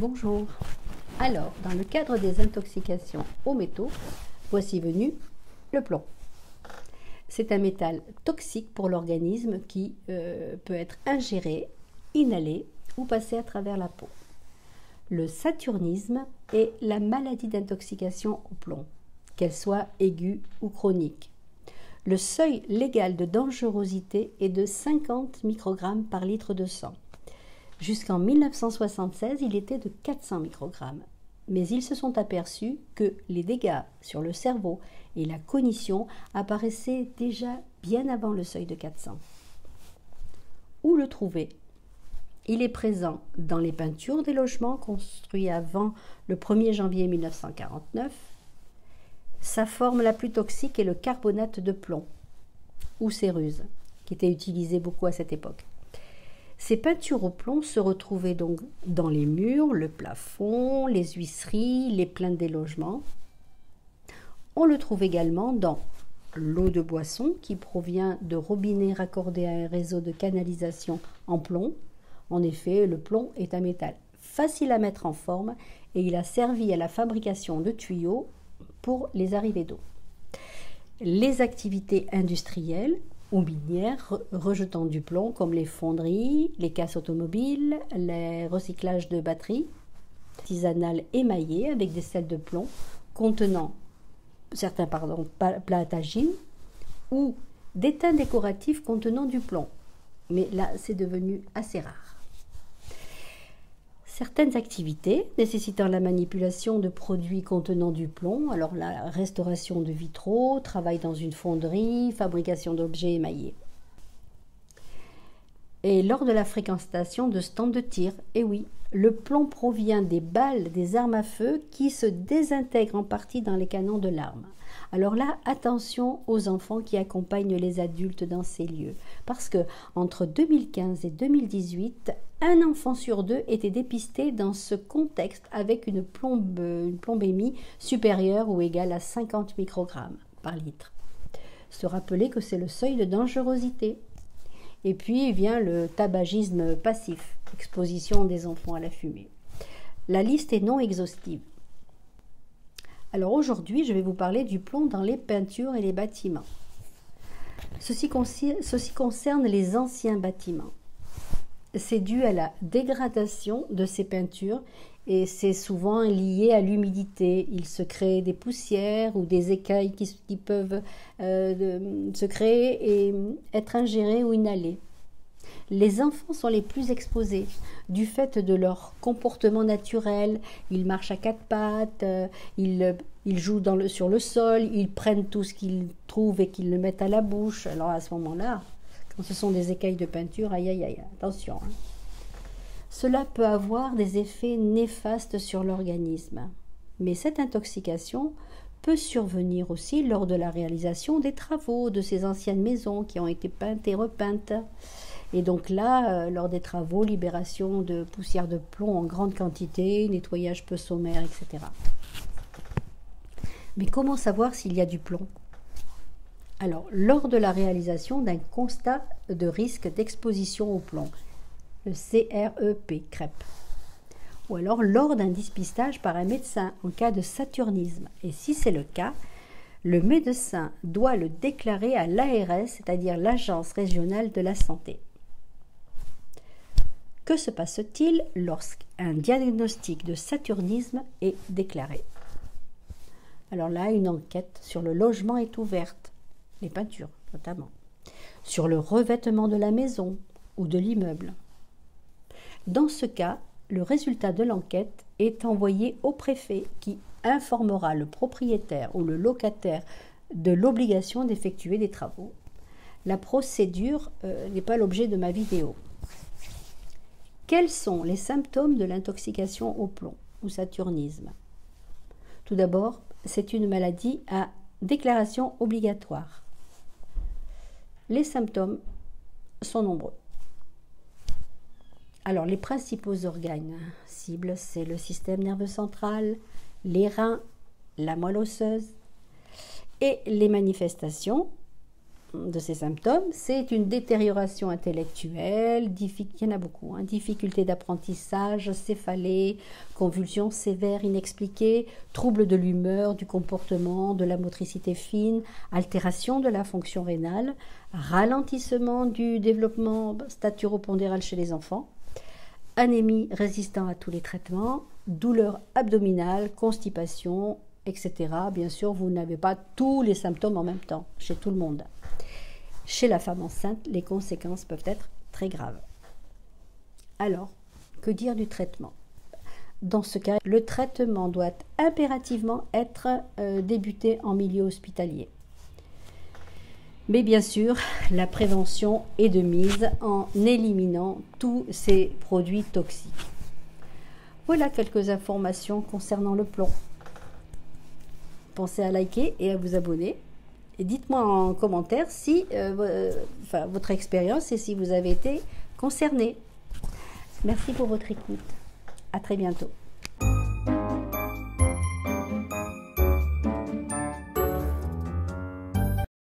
Bonjour. Alors, dans le cadre des intoxications aux métaux, voici venu le plomb. C'est un métal toxique pour l'organisme qui peut être ingéré, inhalé ou passé à travers la peau. Le saturnisme est la maladie d'intoxication au plomb, qu'elle soit aiguë ou chronique. Le seuil légal de dangerosité est de 50 microgrammes par litre de sang. Jusqu'en 1976, il était de 400 microgrammes. Mais ils se sont aperçus que les dégâts sur le cerveau et la cognition apparaissaient déjà bien avant le seuil de 400. Où le trouver? Il est présent dans les peintures des logements construits avant le 1er janvier 1949. Sa forme la plus toxique est le carbonate de plomb, ou céruse, qui était utilisé beaucoup à cette époque. Ces peintures au plomb se retrouvaient donc dans les murs, le plafond, les huisseries, les plaintes des logements. On le trouve également dans l'eau de boisson qui provient de robinets raccordés à un réseau de canalisation en plomb. En effet, le plomb est un métal facile à mettre en forme et il a servi à la fabrication de tuyaux pour les arrivées d'eau. Les activités industrielles ou minières rejetant du plomb comme les fonderies, les casses automobiles, les recyclages de batteries, artisanales émaillées avec des sels de plomb contenant platagine ou d'étain décoratif contenant du plomb. Mais là, c'est devenu assez rare. Certaines activités nécessitant la manipulation de produits contenant du plomb, alors la restauration de vitraux, travail dans une fonderie, fabrication d'objets émaillés. Et lors de la fréquentation de stands de tir, et oui, le plomb provient des balles des armes à feu qui se désintègrent en partie dans les canons de l'arme. Alors là, attention aux enfants qui accompagnent les adultes dans ces lieux, parce que entre 2015 et 2018, un enfant sur deux était dépisté dans ce contexte avec une plombémie supérieure ou égale à 50 microgrammes par litre. Se rappeler que c'est le seuil de dangerosité. Et puis vient le tabagisme passif, exposition des enfants à la fumée. La liste est non exhaustive. Alors aujourd'hui, je vais vous parler du plomb dans les peintures et les bâtiments. Ceci concerne les anciens bâtiments. C'est dû à la dégradation de ces peintures et c'est souvent lié à l'humidité. Il se crée des poussières ou des écailles qui peuvent se créer et être ingérées ou inhalées. Les enfants sont les plus exposés du fait de leur comportement naturel. Ils marchent à quatre pattes, ils jouent sur le sol, ils prennent tout ce qu'ils trouvent et qu'ils le mettent à la bouche. Alors à ce moment-là, quand ce sont des écailles de peinture, aïe aïe aïe, attention. Cela peut avoir des effets néfastes sur l'organisme. Mais cette intoxication peut survenir aussi lors de la réalisation des travaux de ces anciennes maisons qui ont été peintes et repeintes. Et donc là, lors des travaux, libération de poussière de plomb en grande quantité, nettoyage peu sommaire, etc. Mais comment savoir s'il y a du plomb? Alors, lors de la réalisation d'un constat de risque d'exposition au plomb, le CREP, ou alors lors d'un dépistage par un médecin en cas de saturnisme. Et si c'est le cas, le médecin doit le déclarer à l'ARS, c'est-à-dire l'Agence régionale de la santé. Que se passe-t-il lorsqu'un diagnostic de saturnisme est déclaré? Alors là, une enquête sur le logement est ouverte, les peintures notamment, sur le revêtement de la maison ou de l'immeuble. Dans ce cas, le résultat de l'enquête est envoyé au préfet qui informera le propriétaire ou le locataire de l'obligation d'effectuer des travaux. La procédure n'est pas l'objet de ma vidéo. Quels sont les symptômes de l'intoxication au plomb ou saturnisme? Tout d'abord, c'est une maladie à déclaration obligatoire. Les symptômes sont nombreux. Alors, les principaux organes cibles, c'est le système nerveux central, les reins, la moelle osseuse. Et les manifestations, de ces symptômes, c'est une détérioration intellectuelle, il y en a beaucoup, hein, difficulté d'apprentissage, céphalée, convulsions sévères inexpliquées, troubles de l'humeur, du comportement, de la motricité fine, altération de la fonction rénale, ralentissement du développement staturopondéral chez les enfants, anémie résistant à tous les traitements, douleur abdominale, constipation, etc. Bien sûr, vous n'avez pas tous les symptômes en même temps chez tout le monde. Chez la femme enceinte, les conséquences peuvent être très graves. Alors, que dire du traitement? Dans ce cas, le traitement doit impérativement être débuté en milieu hospitalier. Mais bien sûr, la prévention est de mise en éliminant tous ces produits toxiques. Voilà quelques informations concernant le plomb. Pensez à liker et à vous abonner. Et dites-moi en commentaire si votre expérience et si vous avez été concerné. Merci pour votre écoute. À très bientôt.